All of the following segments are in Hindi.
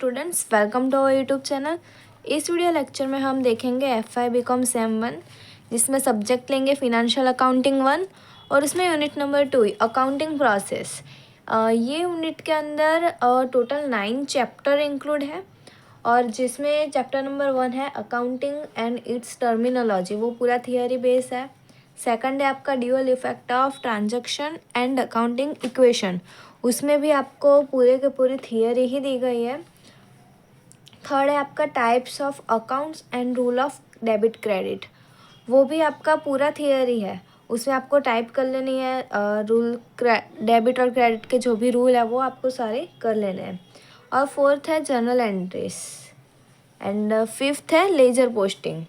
Students, welcome to our YouTube channel. इस वीडियो लेक्चर में हम देखेंगे FI BCom सेम 1, जिसमें सब्जेक्ट लेंगे फिनेंशियल अकाउंटिंग 1 और उसमें यूनिट नंबर 2 अकाउंटिंग प्रोसेस। ये यूनिट के अंदर टोटल 9 चैप्टर इंक्लूड है और जिसमें चैप्टर नंबर 1 है अकाउंटिंग एंड इट्स टर्मिनोलॉजी, वो पूरा थियरी बेस है। सेकंड है आपका dual effect of transaction and accounting equation, उसमें भी आपको पूरे के पूरी थियरी ही दी गई है। थर्ड है आपका types of accounts and rule of debit credit, वो भी आपका पूरा थियरी है। उसमें आपको टाइप कर लेनी है रूल डेबिट और क्रेडिट के जो भी रूल है वो आपको सारे कर लेने हैं। और फोर्थ है जर्नल एंट्रीज एंड फिफ्थ है लेजर पोस्टिंग।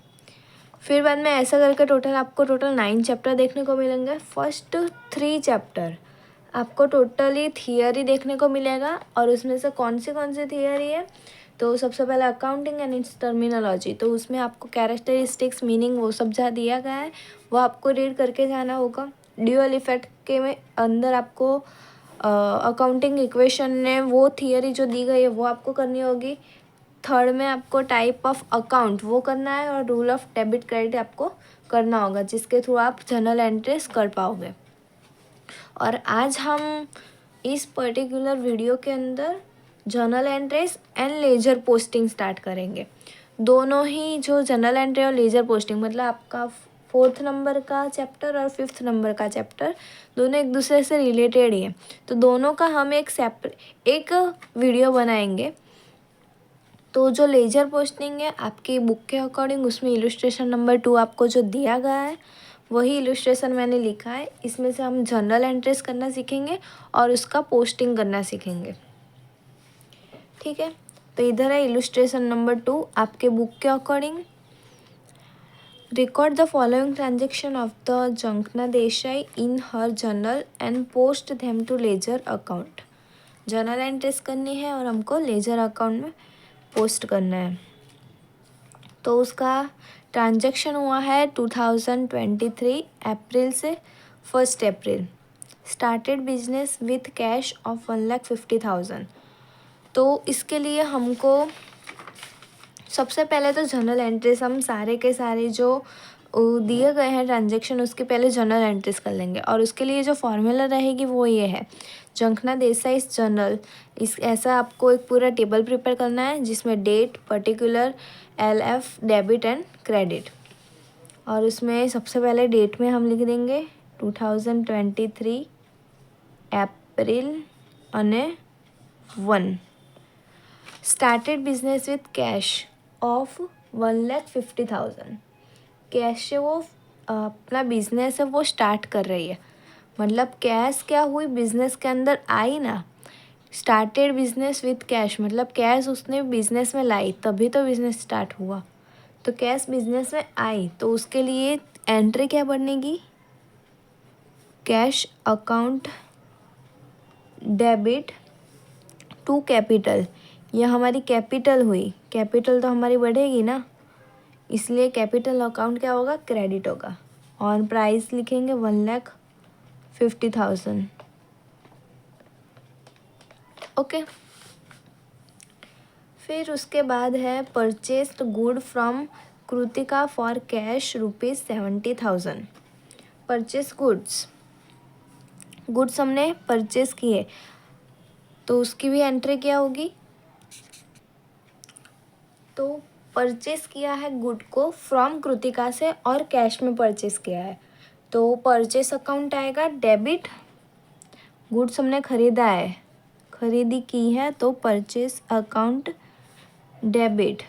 फिर बाद में ऐसा करके आपको टोटल 9 चैप्टर देखने को मिलेंगे। फर्स्ट 3 चैप्टर आपको टोटली थियरी देखने को मिलेगा और उसमें से कौन सी थियरी है, तो सबसे पहले अकाउंटिंग एंड इट्स टर्मिनोलॉजी, तो उसमें आपको कैरेक्टरिस्टिक्स मीनिंग वो सब जहाँ दिया गया है वो आपको रीड करके जाना होगा। ड्यूअल इफेक्ट के में अंदर आपको अकाउंटिंग इक्वेशन ने वो थियरी जो दी गई है वो आपको करनी होगी। थर्ड में आपको टाइप ऑफ अकाउंट वो करना है और रूल ऑफ डेबिट क्रेडिट आपको करना होगा, जिसके थ्रू आप जर्नल एंट्रीज कर पाओगे। और आज हम इस पर्टिकुलर वीडियो के अंदर journal entries and ledger posting start करेंगे। दोनों ही जो जर्नल एंट्री और लेजर पोस्टिंग मतलब आपका 4th नंबर का चैप्टर और 5th नंबर का चैप्टर दोनों एक दूसरे से रिलेटेड ही है, तो दोनों का हम एक वीडियो बनाएंगे। तो जो लेजर पोस्टिंग है आपकी बुक के अकॉर्डिंग, उसमें इलस्ट्रेशन नंबर 2 आपको जो दिया गया है वही इलस्ट्रेशन मैंने लिखा है। इसमें से हम जर्नल एंट्रीज करना सीखेंगे और उसका पोस्टिंग करना सीखेंगे, ठीक है। तो इधर है इलस्ट्रेशन नंबर 2 आपके बुक के according. Record the following transaction of the जंकना Desai in her journal and post them to ledger account. Journal entries करनी है और हमको लेजर अकाउंट में पोस्ट करना है। तो उसका ट्रांजैक्शन हुआ है 2023 अप्रैल से 1 April. Started business with cash of 1,50,000। तो इसके लिए हमको सबसे पहले तो जर्नल एंट्रीज हम सारे के सारे जो दिए गए हैं ट्रांजैक्शन उसके पहले जर्नल एंट्रीज कर लेंगे और उसके लिए जो फॉर्मूला रहेगी वो ये है जंकना देसाई जर्नल। इस ऐसा आपको एक पूरा टेबल प्रिपेयर करना है जिसमें date, particular, LF, debit and credit. और उसमें सबसे पहले डेट में हम लिख देंगे 2023 अप्रैल અને 1। Started business with cash of 1,50,000। Cash से वो अपना बिजनेस है वो स्टार्ट कर रही है, मतलब कैश क्या हुई बिजनेस के अंदर आई ना। स्टार्टेड बिजनेस विथ कैश मतलब कैश उसने बिजनेस में लाई तभी तो बिजनेस स्टार्ट हुआ। तो कैश बिजनेस में आई तो उसके लिए एंट्री क्या बनेगी, cash account debit to capital. यह हमारी कैपिटल हुई, कैपिटल तो हमारी बढ़ेगी ना, इसलिए कैपिटल अकाउंट क्या होगा, क्रेडिट होगा। और प्राइस लिखेंगे 1,50,000। ओके। फिर उसके बाद है purchased good from Kritika for cash ₹70,000। Purchase goods हमने परचेस किए तो उसकी भी एंट्री क्या होगी। तो परचेस किया है गुड को फ्रॉम कृतिका से और कैश में परचेस किया है तो परचेस अकाउंट आएगा डेबिट। गुड्स हमने खरीदा है, खरीदी की है तो परचेस अकाउंट डेबिट।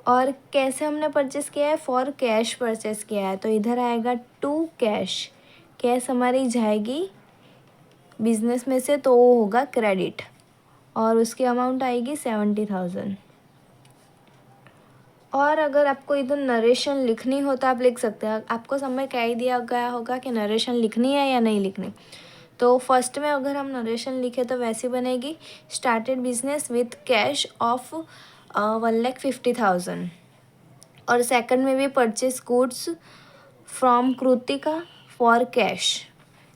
और कैसे हमने परचेस किया है, फॉर कैश परचेस किया है तो इधर आएगा टू कैश। कैश हमारी जाएगी बिजनेस में से तो वो होगा क्रेडिट और उसकी अमाउंट आएगी 70,000। और अगर आपको इधर नरेशन लिखनी हो तो आप लिख सकते हैं। आपको समय क्या ही दिया गया होगा कि नरेशन लिखनी है या नहीं लिखनी। तो फर्स्ट में अगर हम नरेशन लिखे तो वैसी बनेगी started business with cash of 1,50,000। और सेकंड में भी purchase goods from Kritika for cash,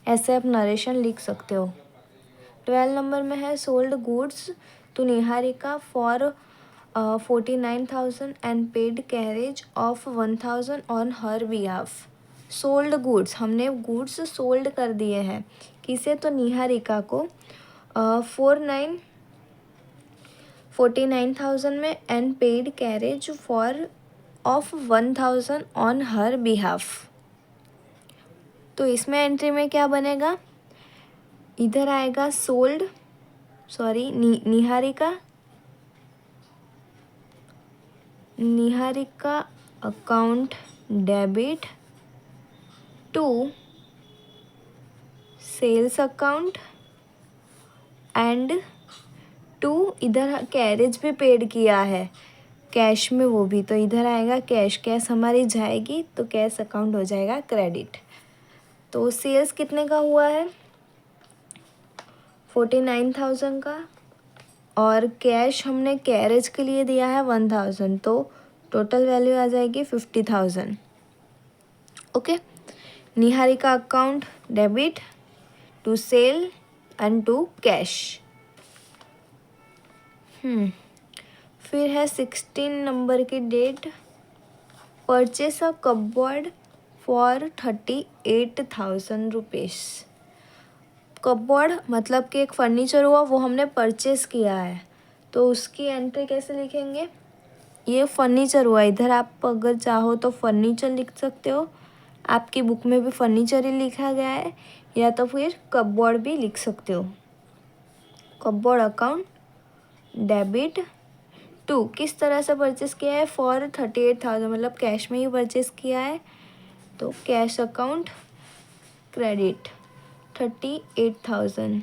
ऐसे आप नरेशन लिख सकते हो। 12 नंबर में है sold goods to Niharika for 49,000 and paid carriage of 1,000 on her behalf. Sold goods, हमने गुड्स सोल्ड कर दिए हैं किसे, तो निहारिका को 49,000 में and paid carriage for of 1,000 on her behalf. तो इसमें एंट्री में क्या बनेगा, इधर आएगा sold, sorry Niharika account debit to sales account and to, इधर कैरेज भी पेड किया है कैश में, वो भी, तो इधर आएगा कैश, कैश हमारी जाएगी तो कैश अकाउंट हो जाएगा क्रेडिट। तो सेल्स कितने का हुआ है, 49,000 का, और कैश हमने कैरेज के लिए दिया है 1,000, तो टोटल वैल्यू आ जाएगी 50,000। Okay, Niharika account debit to sale and to cash. फिर है 16 नंबर की date, purchase a cupboard for 38,000 rupees. Cupboard मतलब कि एक फर्नीचर हुआ, वो हमने परचेस किया है, तो उसकी एंट्री कैसे लिखेंगे, ये फर्नीचर हुआ, इधर आप अगर चाहो तो फर्नीचर लिख सकते हो, आपकी बुक में भी फर्नीचर ही लिखा गया है, या तो फिर कपबोर्ड भी लिख सकते हो। कपबोर्ड अकाउंट डेबिट टू, किस तरह से परचेस किया है, फॉर 38,000 मतलब कैश में ही परचेस किया है, तो कैश अकाउंट क्रेडिट 38,000।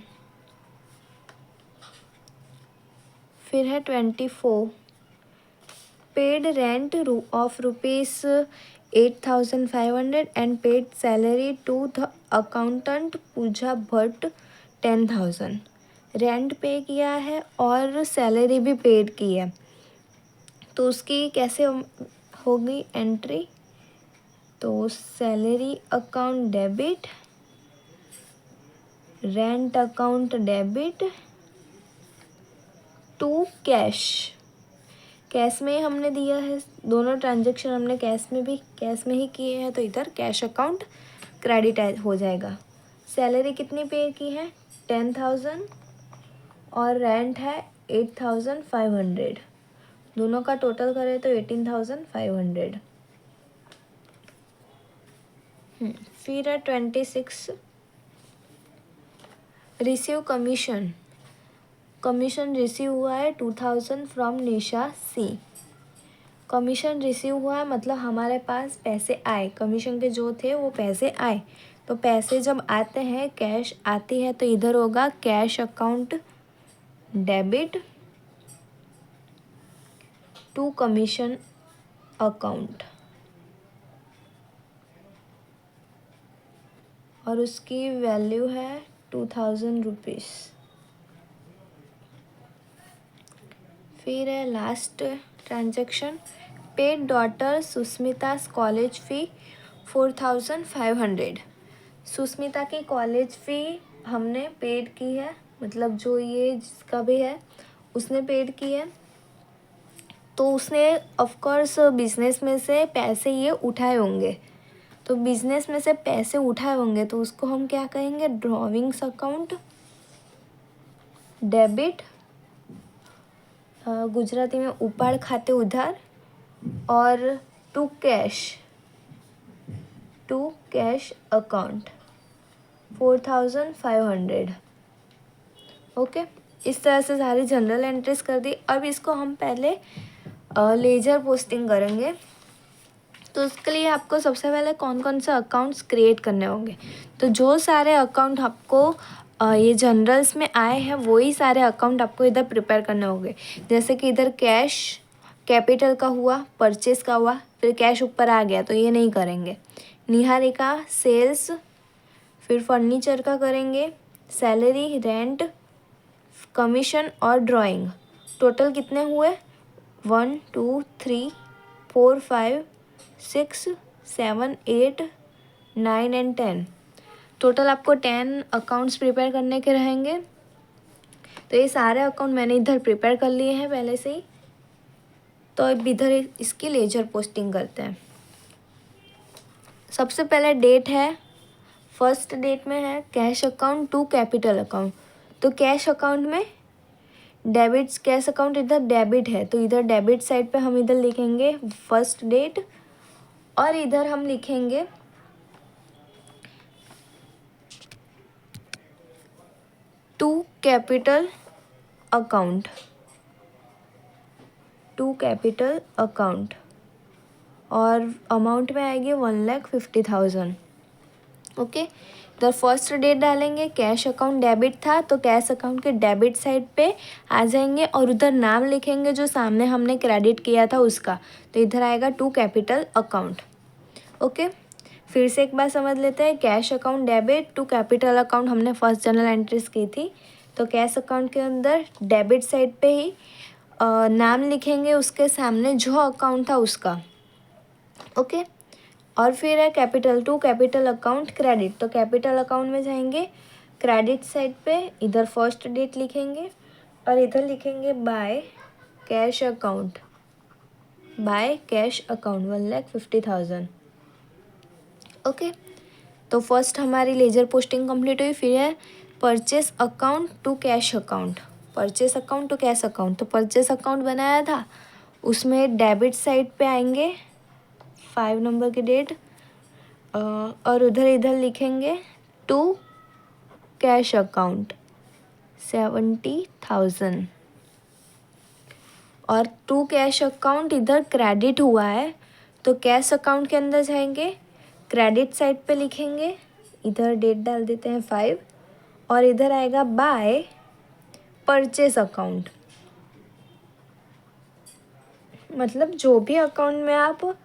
फिर है 24, paid rent of ₹8,500 and paid salary to the accountant Pooja Bhatt 10,000। Rent pay किया है और सैलरी भी पेड की है, तो उसकी कैसे होगी एंट्री, तो salary account debit, rent account debit to cash, cash में हमने दिया है, दोनों ट्रांजेक्शन हमने कैश में ही किए हैं, तो इधर कैश अकाउंट क्रेडिट हो जाएगा। सैलरी कितनी पे की है, 10,000, और रेंट है 8,500, दोनों का टोटल करें तो 18,500। फिर है 26, रिसीव कमीशन, कमीशन रिसीव हुआ है 2,000 from Nisha C. Commission receive हुआ है मतलब हमारे पास पैसे आए, कमीशन के जो थे वो पैसे आए, तो पैसे जब आते हैं, कैश आती है, तो इधर होगा cash account debit to commission account, और उसकी वैल्यू है 2,000 रुपीज़। फिर है last transaction, paid daughter Susmita's college fee 4,500। Susmita की कॉलेज फ़ी हमने पेड की है, मतलब जो ये जिसका भी है उसने पेड की है, तो उसने ऑफकोर्स बिजनेस में से पैसे ये उठाए होंगे, तो बिजनेस में से पैसे उठाए होंगे तो उसको हम क्या कहेंगे, ड्रॉविंग्स अकाउंट डेबिट, गुजराती में उपाड़ खाते उधार, और टू कैश अकाउंट 4,500। ओके, इस तरह से सारी जनरल एंट्रीज कर दी। अब इसको हम पहले लेजर पोस्टिंग करेंगे, तो उसके लिए आपको सबसे पहले कौन कौन से अकाउंट्स क्रिएट करने होंगे, तो जो सारे अकाउंट आपको ये जनरल्स में आए हैं वही सारे अकाउंट आपको इधर प्रिपेयर करने होंगे। जैसे कि इधर कैश कैपिटल का हुआ, परचेस का हुआ, फिर कैश ऊपर आ गया तो ये नहीं करेंगे। निहारिका सेल्स, फिर फर्नीचर का करेंगे, सैलरी, रेंट, कमीशन और ड्राइंग। टोटल कितने हुए, 1 2 3 4 5 6 7 8 9 एंड 10। टोटल आपको 10 अकाउंट्स प्रिपेयर करने के रहेंगे। तो ये सारे अकाउंट मैंने इधर प्रिपेयर कर लिए हैं पहले से ही। तो अब इधर इसकी लेजर पोस्टिंग करते हैं। सबसे पहले डेट है, फर्स्ट डेट में है cash account to capital account. तो कैश अकाउंट में डेबिट्स, कैश अकाउंट इधर डेबिट है तो इधर डेबिट साइड पे हम इधर लिखेंगे फर्स्ट डेट, और इधर हम लिखेंगे to capital account, to capital account, और अमाउंट में आएगी 1,50,000। ओके, इधर फर्स्ट डेट डालेंगे, कैश अकाउंट डेबिट था तो कैश अकाउंट के डेबिट साइड पे आ जाएंगे और उधर नाम लिखेंगे जो सामने हमने क्रेडिट किया था उसका, तो इधर आएगा टू कैपिटल अकाउंट। ओके, फिर से एक बार समझ लेते हैं। Cash account debit to capital account हमने फर्स्ट जर्नल एंट्रीज की थी, तो कैश अकाउंट के अंदर डेबिट साइड पे ही नाम लिखेंगे उसके सामने जो अकाउंट था उसका। ओके, और फिर है capital to capital account credit, तो कैपिटल अकाउंट में जाएंगे, क्रेडिट साइड पे इधर फर्स्ट डेट लिखेंगे और इधर लिखेंगे by cash account, by cash account 1,50,000। Okay, तो फर्स्ट हमारी लेजर पोस्टिंग कंप्लीट हुई। फिर है purchase account to cash account, purchase account to cash account. तो परचेस अकाउंट बनाया था, उसमें डेबिट साइड पे आएंगे 5 नंबर की डेट, और उधर इधर लिखेंगे टू कैश अकाउंट 70,000, और टू कैश अकाउंट इधर क्रेडिट हुआ है तो कैश अकाउंट के अंदर जाएंगे, क्रेडिट साइड पे लिखेंगे, इधर डेट डाल देते हैं 5, और इधर आएगा बाय परचेस अकाउंट, मतलब जो भी अकाउंट में आप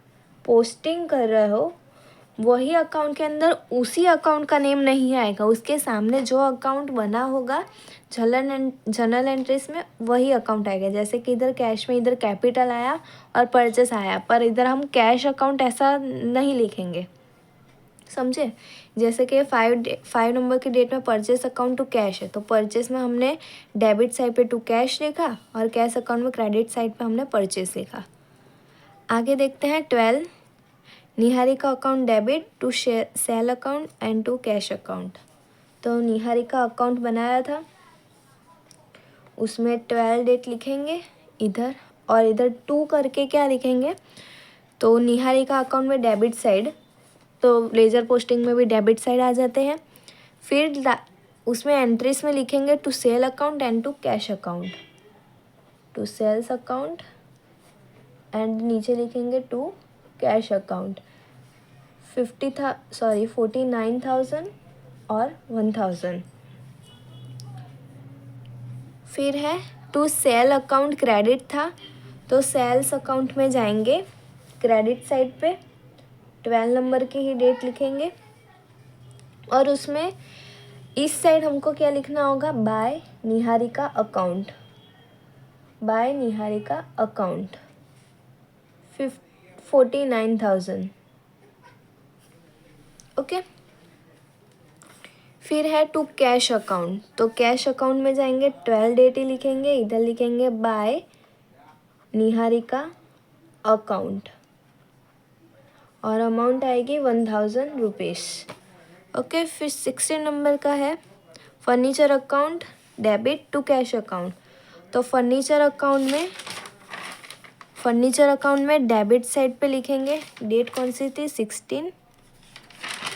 पोस्टिंग कर रहे हो वही अकाउंट के अंदर उसी अकाउंट का नेम नहीं आएगा, उसके सामने जो अकाउंट बना होगा जनरल एंट्रीज में वही अकाउंट आएगा। जैसे कि इधर कैश में इधर कैपिटल आया और परचेस आया, पर इधर हम कैश अकाउंट ऐसा नहीं लिखेंगे, समझे। जैसे कि 5 नंबर की डेट में परचेस अकाउंट टू कैश है, तो परचेस में हमने डेबिट साइड पे टू कैश लिखा और कैश अकाउंट में क्रेडिट साइड पे हमने परचेस लिखा। आगे देखते हैं 12, Niharika account debit to sale account and to cash account. तो निहारिका अकाउंट बनाया था, उसमें 12 डेट लिखेंगे इधर, और इधर 2 करके क्या लिखेंगे, तो निहारिका अकाउंट में डेबिट साइड, तो लेजर पोस्टिंग में भी डेबिट साइड आ जाते हैं। फिर उसमें एंट्रीज में लिखेंगे to sale account and to cash account, to sales account and नीचे लिखेंगे टू कैश अकाउंट 49,000 और 1,000। फिर है टू सेल अकाउंट क्रेडिट था, तो सेल्स अकाउंट में जाएंगे, क्रेडिट साइड पे 12 नंबर की ही डेट लिखेंगे, और उसमें इस साइड हमको क्या लिखना होगा, by Niharika account, by Niharika account 49,000। Okay, फिर है टू कैश अकाउंट, तो कैश अकाउंट में जाएंगे, 12 डेट ही लिखेंगे, इधर लिखेंगे बाय निहारिका अकाउंट, और अमाउंट आएगी 1,000 रुपीज़। ओके, फिर 16 नंबर का है furniture account debit to cash account. तो फर्नीचर अकाउंट में डेबिट साइड पे लिखेंगे, डेट कौन सी थी, 16।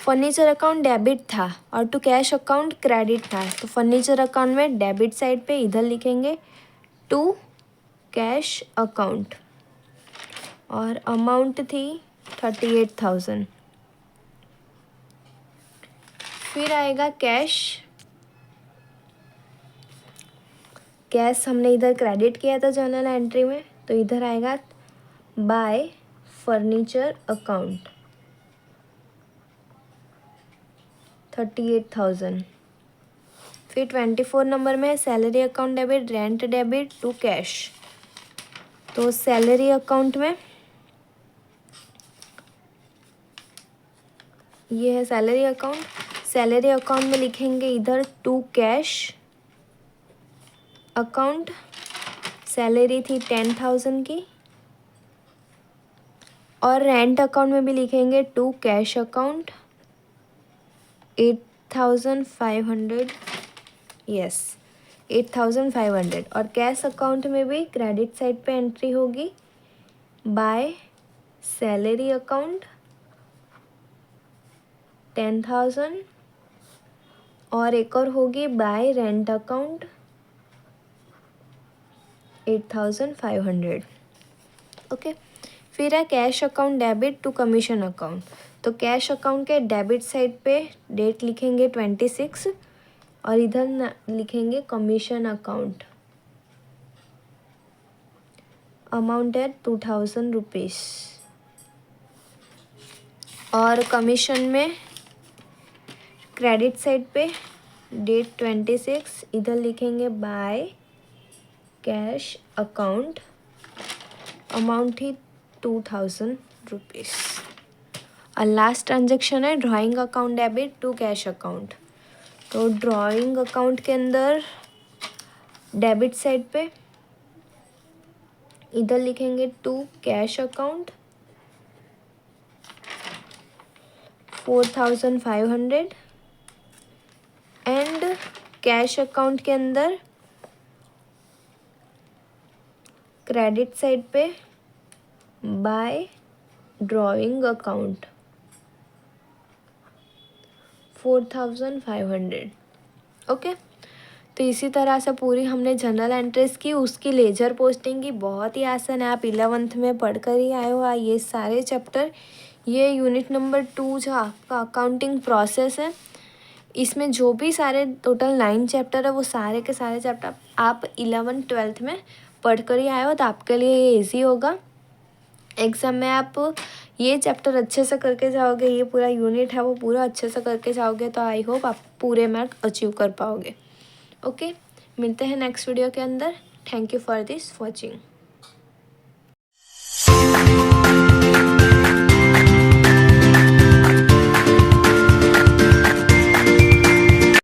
फर्नीचर अकाउंट डेबिट था और टू कैश अकाउंट क्रेडिट था, तो फर्नीचर अकाउंट में डेबिट साइड पे इधर लिखेंगे टू कैश अकाउंट, और अमाउंट थी 38,000। फिर आएगा कैश, कैश हमने इधर क्रेडिट किया था जर्नल एंट्री में, तो इधर आएगा बाय फर्नीचर अकाउंट 38,000। फिर 24 नंबर में है salary account debit rent debit to cash. तो सैलरी अकाउंट में ये है सैलरी अकाउंट, सैलरी अकाउंट में लिखेंगे इधर टू कैश अकाउंट सैलरी थी 10,000 की, और रेंट अकाउंट में भी लिखेंगे टू कैश अकाउंट 8,500, यस 8,500। और कैश अकाउंट में भी क्रेडिट साइड पे एंट्री होगी बाय सैलरी अकाउंट 10,000, और एक और होगी बाय रेंट अकाउंट 8,500। ओके, फिर है cash account debit to commission account. तो कैश अकाउंट के डेबिट साइड पे डेट लिखेंगे 26, और इधर लिखेंगे कमीशन अकाउंट, अमाउंट है 2,000 रुपीज़। और कमीशन में क्रेडिट साइड पे डेट 26, इधर लिखेंगे बाय कैश अकाउंट, अमाउंट ही 2,000 रुपीज़। और लास्ट ट्रांजेक्शन है drawing account debit to cash account. तो ड्राइंग अकाउंट के अंदर डेबिट साइड पे इधर लिखेंगे to cash account 4,500, and cash account के अंदर क्रेडिट साइड पे बाय ड्राइंग अकाउंट 4,500। ओके, तो इसी तरह से पूरी हमने जनरल एंट्रीज की। उसकी लेजर पोस्टिंग की बहुत ही आसान है, आप 11th में पढ़ कर ही आए हो ये सारे चैप्टर। ये यूनिट नंबर 2 जो आपका अकाउंटिंग प्रोसेस है, इसमें जो भी सारे टोटल 9 चैप्टर है वो सारे के सारे चैप्टर आप 11th-12th में पढ़ कर ही आए हो, तो आपके लिए ये ईजी होगा। एग्ज़ाम में आप ये चैप्टर अच्छे से करके जाओगे, ये पूरा यूनिट है वो पूरा अच्छे से करके जाओगे, तो आई होप आप पूरे मार्क अचीव कर पाओगे। ओके, मिलते हैं नेक्स्ट वीडियो के अंदर। Thank you for this watching.